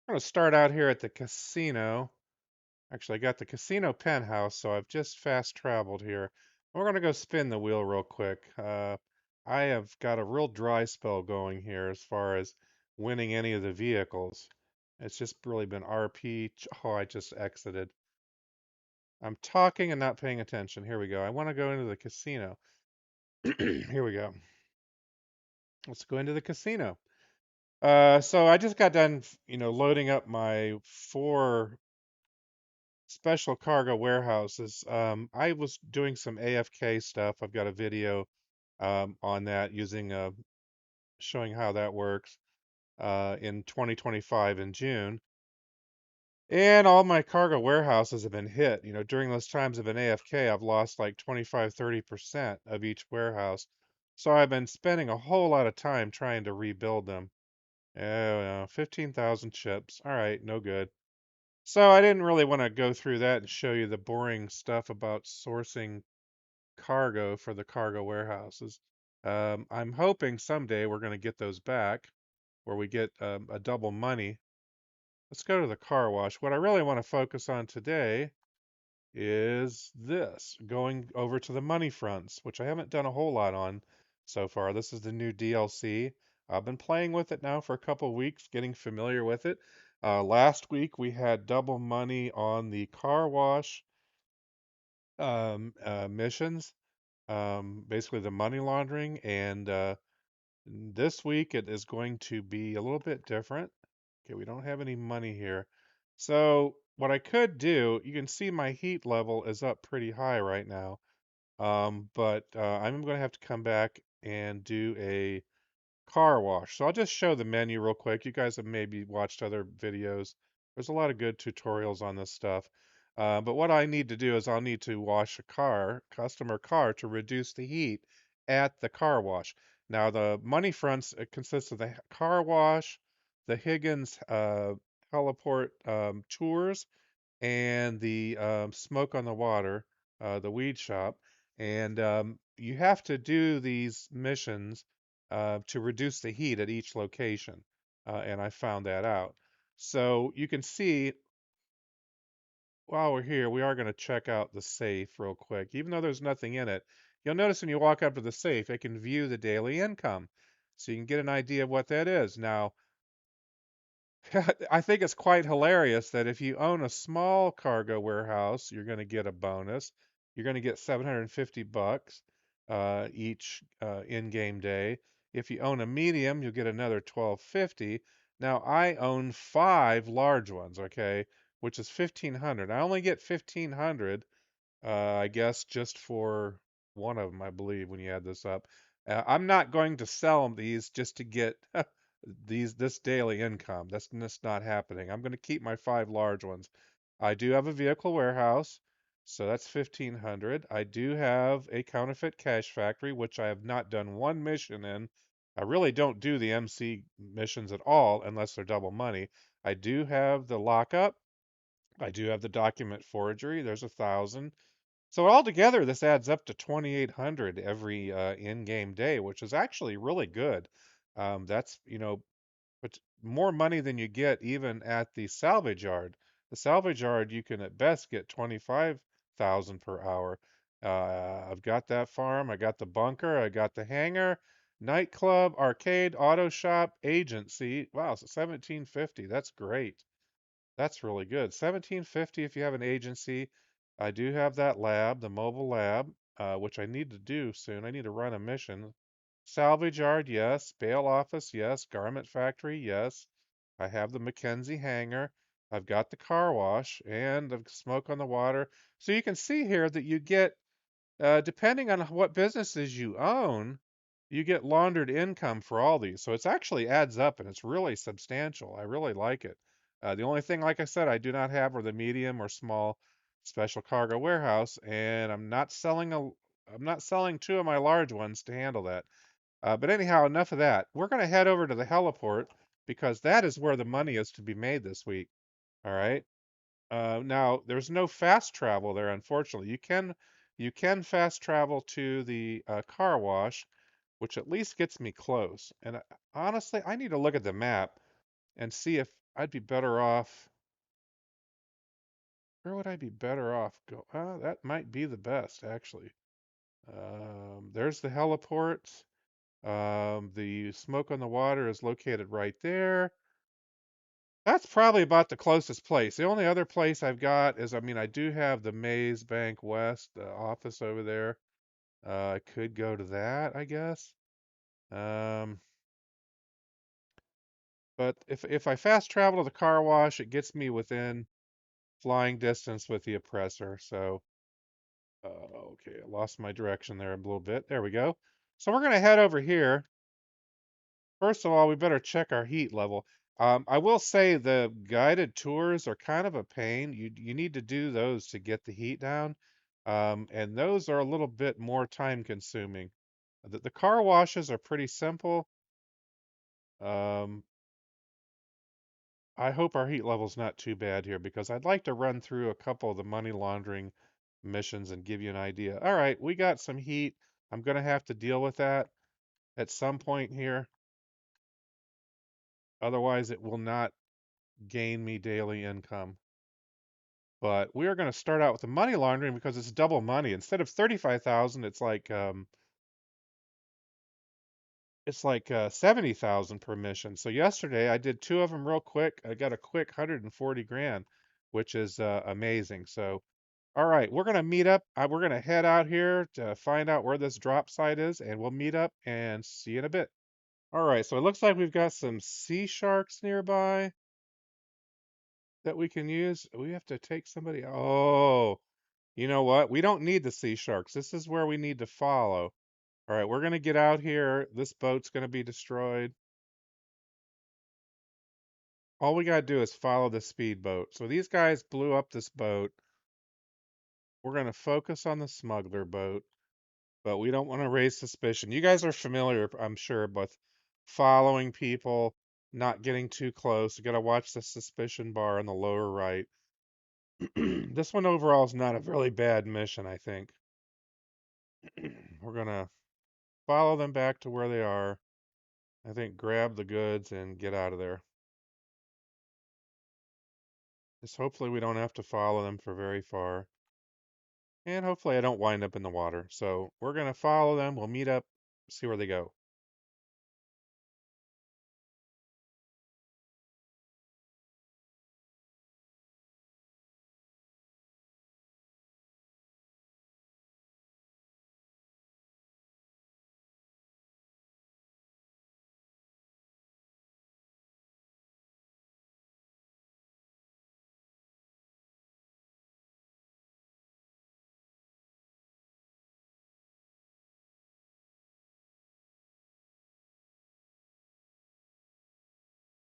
I'm going to start out here at the casino. Actually, I got the casino penthouse, so I've just fast traveled here. We're going to go spin the wheel real quick. I have got a real dry spell going here as far as winning any of the vehicles. It's just really been RP. Oh, I just exited. I'm talking and not paying attention. Here we go. I want to go into the casino. Here we go. Let's go into the casino. So I just got done, loading up my four special cargo warehouses. I was doing some AFK stuff. I've got a video on that using showing how that works in 2025 in June. And all my cargo warehouses have been hit. During those times of been AFK, I've lost like 25, 30% of each warehouse. So I've been spending a whole lot of time trying to rebuild them. Oh, no, 15,000 chips. All right, no good. So I didn't really want to go through that and show you the boring stuff about sourcing cargo for the cargo warehouses. I'm hoping someday we're going to get those back, where we get a double money. Let's go to the car wash. What I really want to focus on today is this, going over to the money fronts, which I haven't done a whole lot on so far. This is the new DLC. I've been playing with it now for a couple weeks, getting familiar with it. Last week we had double money on the car wash missions, basically the money laundering, and this week it is going to be a little bit different. Okay, we don't have any money here. So what I could do, you can see my heat level is up pretty high right now. But I'm going to have to come back and do a car wash. So I'll just show the menu real quick. You guys have maybe watched other videos. There's a lot of good tutorials on this stuff. But what I need to do is I'll need to wash a customer car, to reduce the heat at the car wash. Now the money fronts, it consists of the car wash, the Higgins Heliport tours, and the smoke on the water, the weed shop. And you have to do these missions to reduce the heat at each location. And I found that out. So you can see while we're here, we are going to check out the safe real quick. Even though there's nothing in it, you'll notice when you walk up to the safe, it can view the daily income. So you can get an idea of what that is. Now, I think it's quite hilarious that if you own a small cargo warehouse, you're going to get a bonus. You're going to get 750 bucks each in-game day. If you own a medium, you'll get another 1250. Now, I own five large ones, okay, which is 1500. I only get 1500, I guess, just for one of them, I believe, when you add this up. I'm not going to sell these just to get this daily income. That's just not happening. I'm going to keep my five large ones. I do have a vehicle warehouse, so that's 1500. I do have a counterfeit cash factory, which I have not done one mission in. I really don't do the MC missions at all unless they're double money. I do have the lockup. I do have the document forgery. There's 1,000. So altogether, this adds up to 2,800 every in-game day, which is actually really good. That's, but more money than you get even at the salvage yard. The salvage yard, you can at best get 25,000 per hour. I've got that farm, I got the bunker, I got the hangar, nightclub, arcade, auto shop, agency. Wow, so 1750. That's great. That's really good. 1750 if you have an agency. I do have that lab, the mobile lab, which I need to do soon. I need to run a mission. Salvage yard, yes. Bale office, yes. Garment factory, yes. I have the Mackenzie hangar. I've got the car wash and the smoke on the water. So you can see here that you get, depending on what businesses you own, you get laundered income for all these. So it's actually adds up and it's really substantial. I really like it. The only thing, like I said, I do not have are the medium or small special cargo warehouse, and I'm not selling two of my large ones to handle that. But anyhow, enough of that. We're going to head over to the heliport because that is where the money is to be made this week. All right. Now, there's no fast travel there, unfortunately. You can fast travel to the car wash, which at least gets me close. And honestly, I need to look at the map and see if I'd be better off. Where would I be better off go? That might be the best, actually. There's the heliport. The smoke on the water is located right there. That's probably about the closest place. The only other place I've got is, I mean, I do have the Maze Bank West, the office over there. I could go to that, I guess. Um, but if I fast travel to the car wash, it gets me within flying distance with the oppressor. So, okay, I lost my direction there a little bit. There we go. So we're gonna head over here. First of all, we better check our heat level. I will say the guided tours are kind of a pain. You need to do those to get the heat down, and those are a little bit more time consuming. The car washes are pretty simple. Um, I hope our heat level's not too bad here because I'd like to run through a couple of the money laundering missions and give you an idea. All right, we got some heat. I'm gonna have to deal with that at some point here. Otherwise, it will not gain me daily income. But we are going to start out with the money laundering because it's double money. Instead of 35,000, it's like 70,000 per mission. So yesterday I did two of them real quick. I got a quick 140 grand, which is amazing. So all right, we're going to meet up. We're going to head out here to find out where this drop site is, and we'll meet up and see you in a bit. All right, so it looks like we've got some sea sharks nearby that we can use. We have to take somebody. Oh, you know what? We don't need the sea sharks. This is where we need to follow. All right, we're going to get out here. This boat's going to be destroyed. All we got to do is follow the speedboat. So these guys blew up this boat. We're going to focus on the smuggler boat, but we don't want to raise suspicion. You guys are familiar, I'm sure, with following people, not getting too close. You got to watch the suspicion bar in the lower right. This one overall is not a really bad mission, I think. We're going to follow them back to where they are. I think grab the goods and get out of there. Just hopefully we don't have to follow them for very far. And hopefully I don't wind up in the water. So we're going to follow them. We'll meet up, see where they go.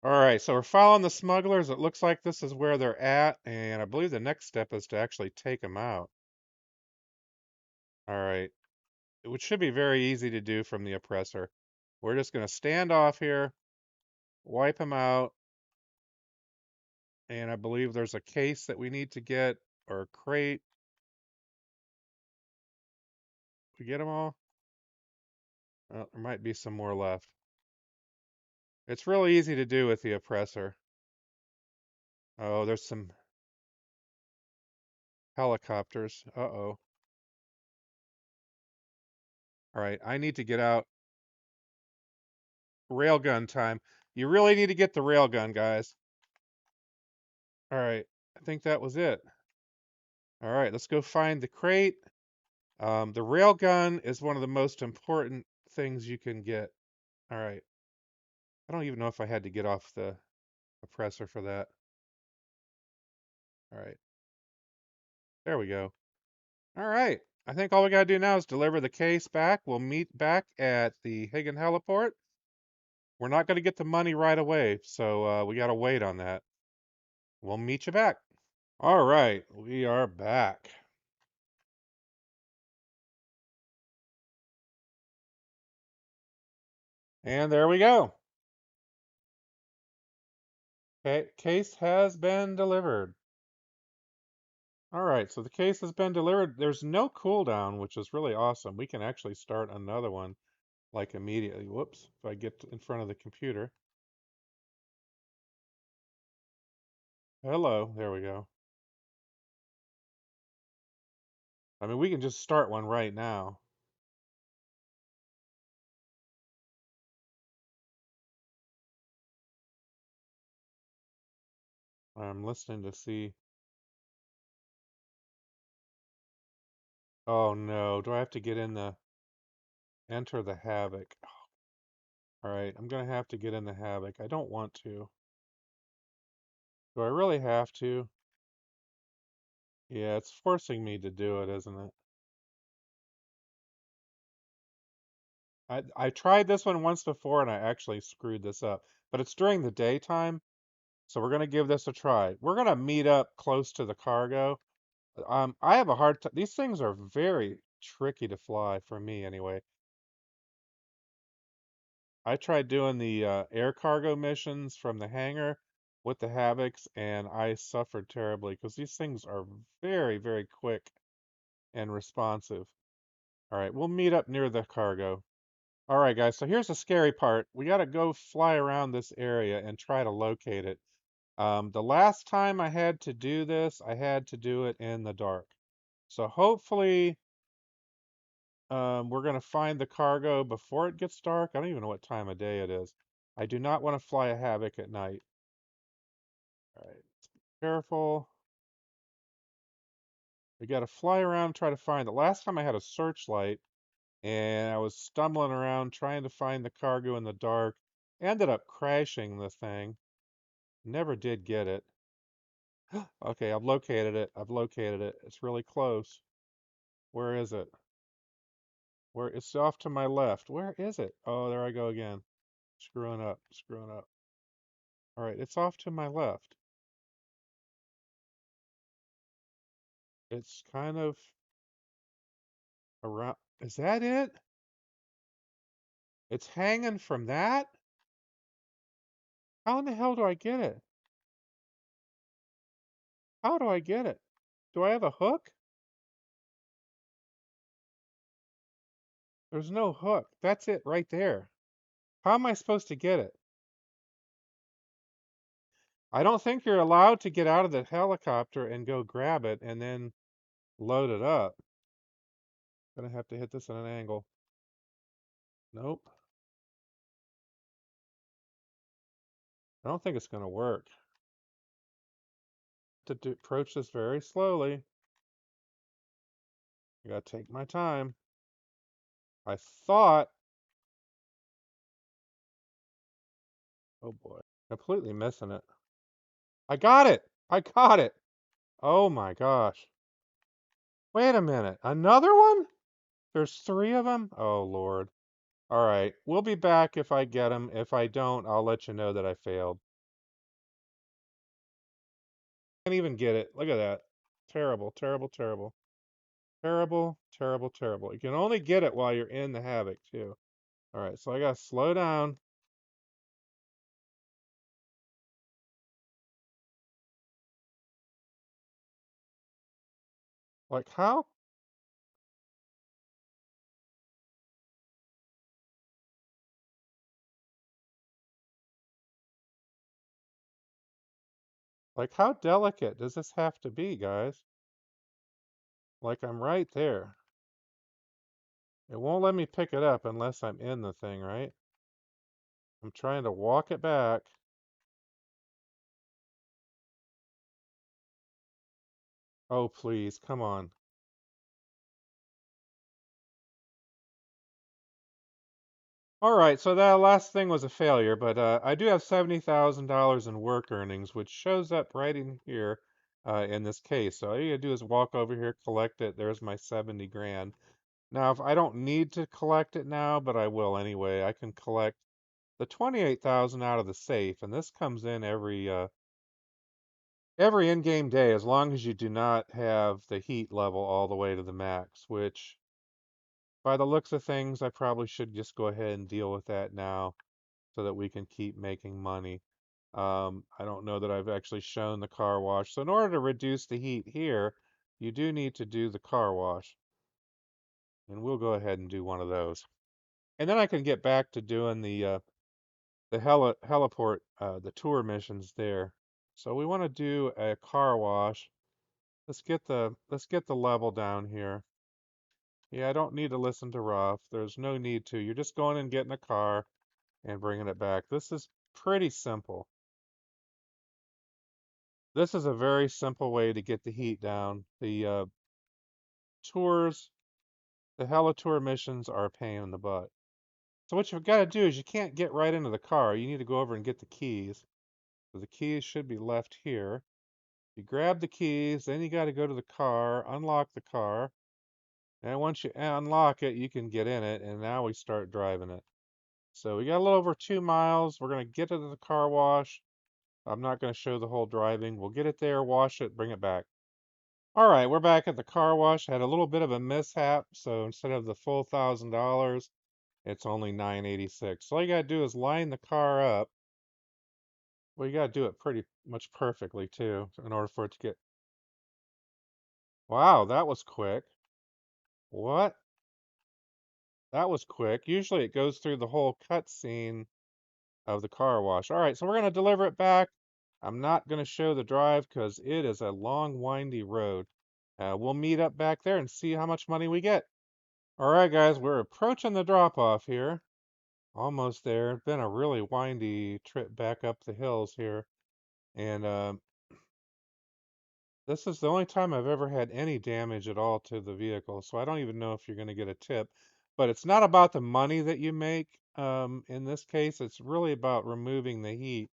All right, so we're following the smugglers. It looks like this is where they're at. And I believe the next step is to actually take them out. All right, which should be very easy to do from the oppressor. We're just going to stand off here, wipe them out. And I believe there's a case that we need to get or a crate. We get them all? Well, there might be some more left. It's really easy to do with the oppressor. Oh, there's some helicopters. Uh-oh. All right, I need to get out. Railgun time. You really need to get the railgun, guys. All right, I think that was it. All right, let's go find the crate. The railgun is one of the most important things you can get. All right. I don't even know if I had to get off the oppressor for that. All right. There we go. All right. I think all we got to do now is deliver the case back. We'll meet back at the Higgins Heliport. We're not going to get the money right away, so we got to wait on that. We'll meet you back. All right, we are back. And there we go. Okay, case has been delivered. All right, so the case has been delivered. There's no cooldown, which is really awesome. We can actually start another one like immediately. Whoops, if I get in front of the computer. Hello. There we go. I mean, we can just start one right now. I'm listening to see. Oh no, do I have to get in the enter the Havok? All right, I'm gonna have to get in the Havok. I don't want to. Do I really have to? Yeah, it's forcing me to do it, isn't it? I tried this one once before and I actually screwed this up. But it's during the daytime, so we're gonna give this a try. We're gonna meet up close to the cargo. I have a hard time. These things are very tricky to fly for me anyway. I tried doing the air cargo missions from the hangar with the Havocs, and I suffered terribly because these things are very, very quick and responsive. All right, we'll meet up near the cargo. All right, guys, so here's the scary part. We got to go fly around this area and try to locate it. The last time I had to do this, I had to do it in the dark. So hopefully, we're going to find the cargo before it gets dark. I don't even know what time of day it is. I do not want to fly a Havoc at night. All right, careful. We got to fly around, try to find it. Last time I had a searchlight and I was stumbling around trying to find the cargo in the dark. Ended up crashing the thing. Never did get it. Okay, I've located it. I've located it. It's really close. Where is it? Where it's off to my left. Where is it? Oh, there I go again. Screwing up, screwing up. All right, it's off to my left. It's kind of around. Is that it? It's hanging from that? How in the hell do I get it? How do I get it? Do I have a hook? There's no hook. That's it right there. How am I supposed to get it? I don't think you're allowed to get out of the helicopter and go grab it and then load it up. Gonna have to hit this at an angle. Nope. I don't think it's gonna work. Approach this very slowly. I gotta take my time. I thought, oh boy, completely missing it. I got it! I got it! Oh my gosh. Wait a minute. Another one? There's three of them? Oh Lord. All right. We'll be back if I get them. If I don't, I'll let you know that I failed. Can't even get it. Look at that. Terrible, terrible, terrible. Terrible, terrible, terrible. You can only get it while you're in the Havok, too. All right, so I gotta slow down. Like how? Like how delicate does this have to be, guys? Like I'm right there. It won't let me pick it up unless I'm in the thing, right? I'm trying to walk it back. Oh, please, come on. All right, so that last thing was a failure, but I do have $70,000 in work earnings, which shows up right in here in this case. So all you gotta do is walk over here, collect it. There's my 70 grand. Now, if I don't need to collect it now, but I will anyway, I can collect the 28,000 out of the safe, and this comes in every in-game day as long as you do not have the heat level all the way to the max, which by the looks of things, I probably should just go ahead and deal with that now so that we can keep making money. I don't know that I've actually shown the car wash. So in order to reduce the heat here, you do need to do the car wash. And we'll go ahead and do one of those. And then I can get back to doing the heliport, the tour missions there. So we want to do a car wash. Let's get the level down here. Yeah, I don't need to listen to Ruff. There's no need to. You're just going and getting a car and bringing it back. This is pretty simple. This is a very simple way to get the heat down. The tours, the Heli Tour missions are a pain in the butt. So what you've got to do is you can't get right into the car. You need to go over and get the keys. So the keys should be left here. You grab the keys, then you got to go to the car, unlock the car, and once you unlock it, you can get in it, and now we start driving it. So we got a little over 2 miles. We're going to get to the car wash. I'm not going to show the whole driving. We'll get it there, wash it, bring it back. All right, we're back at the car wash. Had a little bit of a mishap, so instead of the full $1,000, it's only 986. So all you gotta do is line the car up. Well, you gotta do it pretty much perfectly too, in order for it to get. Wow, that was quick. What? That was quick. Usually it goes through the whole cutscene of the car wash. All right, so we're gonna deliver it back. I'm not gonna show the drive because it is a long, windy road. We'll meet up back there and see how much money we get. All right, guys, we're approaching the drop off here. Almost there. It's been a really windy trip back up the hills here. And this is the only time I've ever had any damage at all to the vehicle. So I don't even know if you're going to get a tip. But it's not about the money that you make. In this case, it's really about removing the heat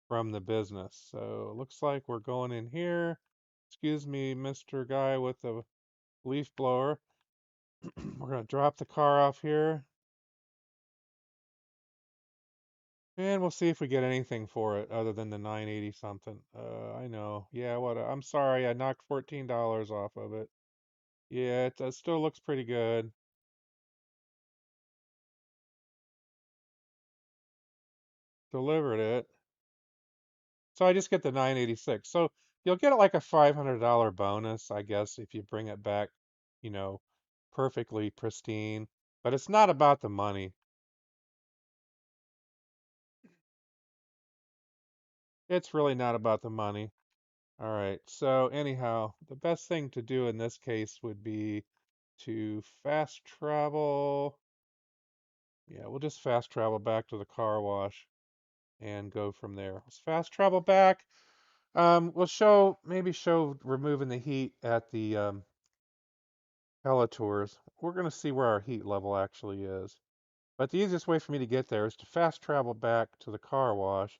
from the business. So it looks like we're going in here. Excuse me, Mr. Guy with the leaf blower. We're going to drop the car off here. And we'll see if we get anything for it other than the 980 something. I know. Yeah, I'm sorry, I knocked $14 off of it. Yeah, it still looks pretty good. Delivered it. So I just get the 986. So you'll get like a $500 bonus, I guess, if you bring it back, you know, perfectly pristine. But it's not about the money. It's really not about the money. All right. So anyhow, the best thing to do in this case would be to fast travel. Yeah, we'll just fast travel back to the car wash and go from there. Let's fast travel back. We'll maybe show removing the heat at the Heli Tours. We're going to see where our heat level actually is. But the easiest way for me to get there is to fast travel back to the car wash,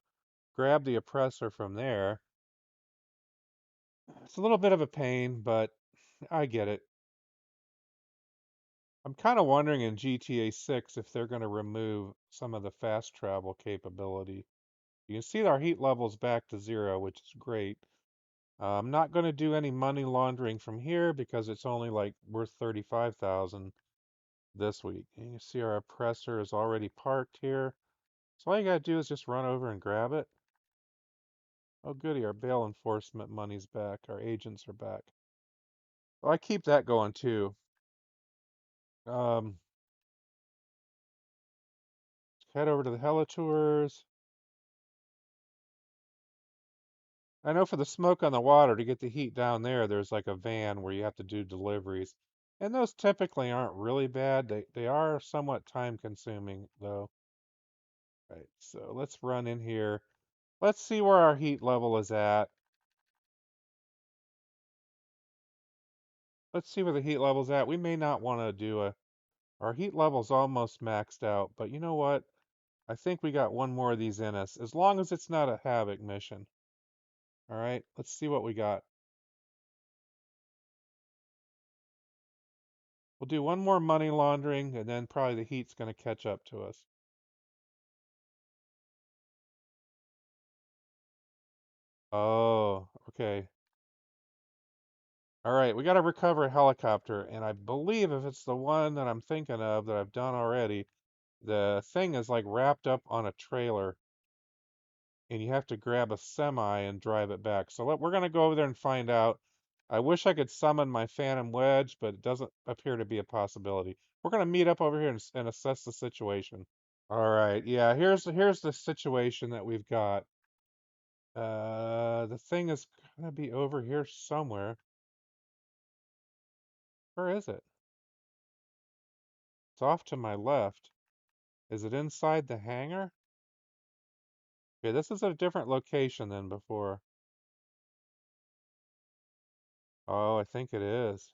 grab the oppressor from there. It's a little bit of a pain, but I get it. I'm kind of wondering in GTA 6 if they're going to remove some of the fast travel capability. You can see our heat levels back to 0, which is great. I'm not going to do any money laundering from here because it's only like worth 35,000 this week. And you see our oppressor is already parked here. So all you got to do is just run over and grab it. Oh goody, our bail enforcement money's back. Our agents are back. Well, I keep that going too. Um, Head over to the Heli Tours. I know for the smoke on the water, to get the heat down there, there's like a van where you have to do deliveries. And those typically aren't really bad. They are somewhat time consuming though. Right, so let's run in here. Let's see where our heat level is at. Let's see where the heat level's at. We may not want to do our heat level's almost maxed out, but you know what? I think we got one more of these in us, as long as it's not a Havok mission. All right, let's see what we got. We'll do one more money laundering, and then probably the heat's going to catch up to us. Oh, okay. All right, we got to recover a helicopter, and I believe if it's the one that I'm thinking of that I've done already, the thing is like wrapped up on a trailer, and you have to grab a semi and drive it back. So we're going to go over there and find out. I wish I could summon my Phantom Wedge, but it doesn't appear to be a possibility. We're going to meet up over here and assess the situation. All right, yeah, here's the situation that we've got. The thing is gonna be over here somewhere. Where is it? It's off to my left. Is it inside the hangar? Okay, this is a different location than before. Oh, I think it is.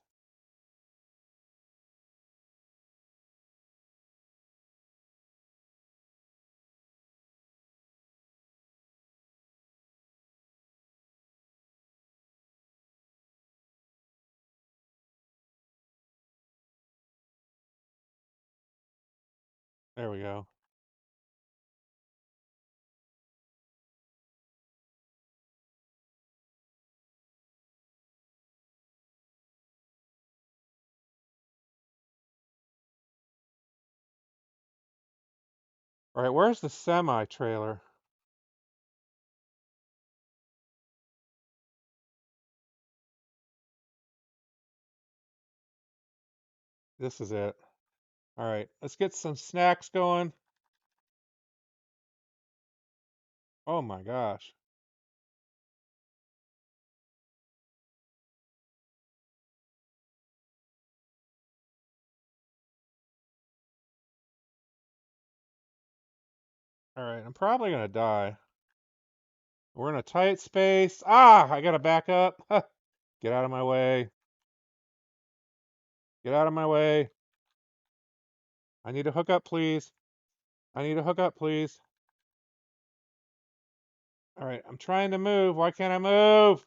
There we go. All right, where's the semi trailer? This is it. All right, let's get some snacks going. Oh my gosh. All right, I'm probably gonna die. We're in a tight space. Ah, I gotta back up. Get out of my way. Get out of my way. I need to hook up, please. I need to hook up, please. All right, I'm trying to move. Why can't I move?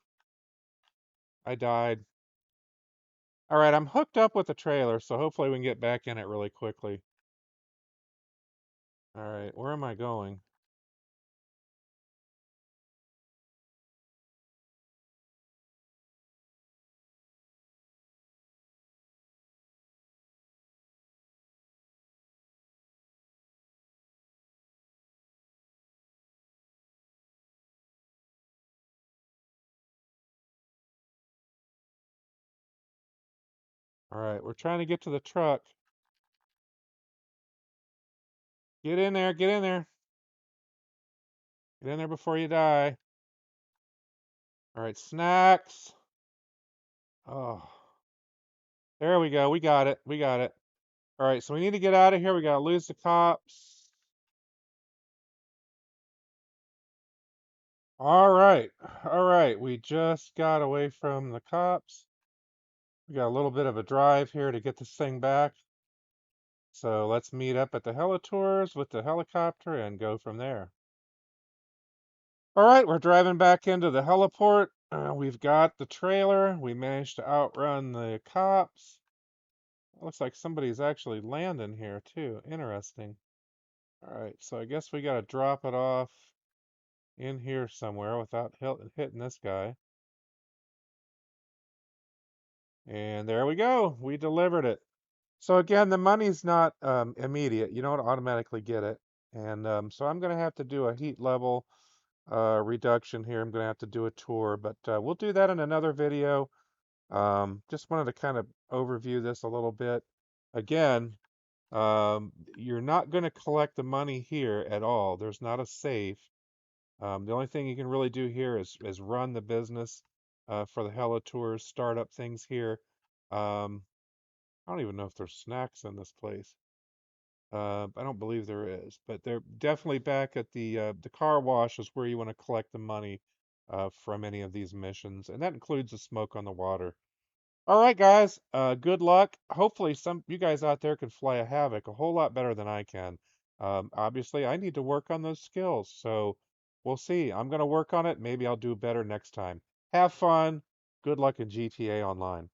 I died. All right, I'm hooked up with the trailer, so hopefully we can get back in it really quickly. All right, where am I going? All right, we're trying to get to the truck. Get in there, get in there. Get in there before you die. All right, snacks. Oh, there we go. We got it. We got it. All right, so we need to get out of here. We got to lose the cops. All right. All right. We just got away from the cops. We got a little bit of a drive here to get this thing back. So let's meet up at the Heli Tours with the helicopter and go from there. All right, we're driving back into the heliport. We've got the trailer. We managed to outrun the cops. Looks like somebody's actually landing here too. Interesting. All right, so I guess we got to drop it off in here somewhere without hitting this guy. And there we go. We delivered it. So again, the money's not immediate. You don't automatically get it. And so I'm going to have to do a heat level reduction here. I'm going to have to do a tour, but we'll do that in another video. Just wanted to kind of overview this a little bit. Again, you're not going to collect the money here at all. There's not a safe. The only thing you can really do here is run the business for the Heli Tours, start up things here. Um, I don't even know if there's snacks in this place. I don't believe there is, but they're definitely back at the car wash is where you want to collect the money from any of these missions, and that includes the smoke on the water. All right, guys. Good luck. Hopefully, some you guys out there can fly a Havok a whole lot better than I can. Obviously, I need to work on those skills, so we'll see. I'm gonna work on it. Maybe I'll do better next time. Have fun. Good luck in GTA Online.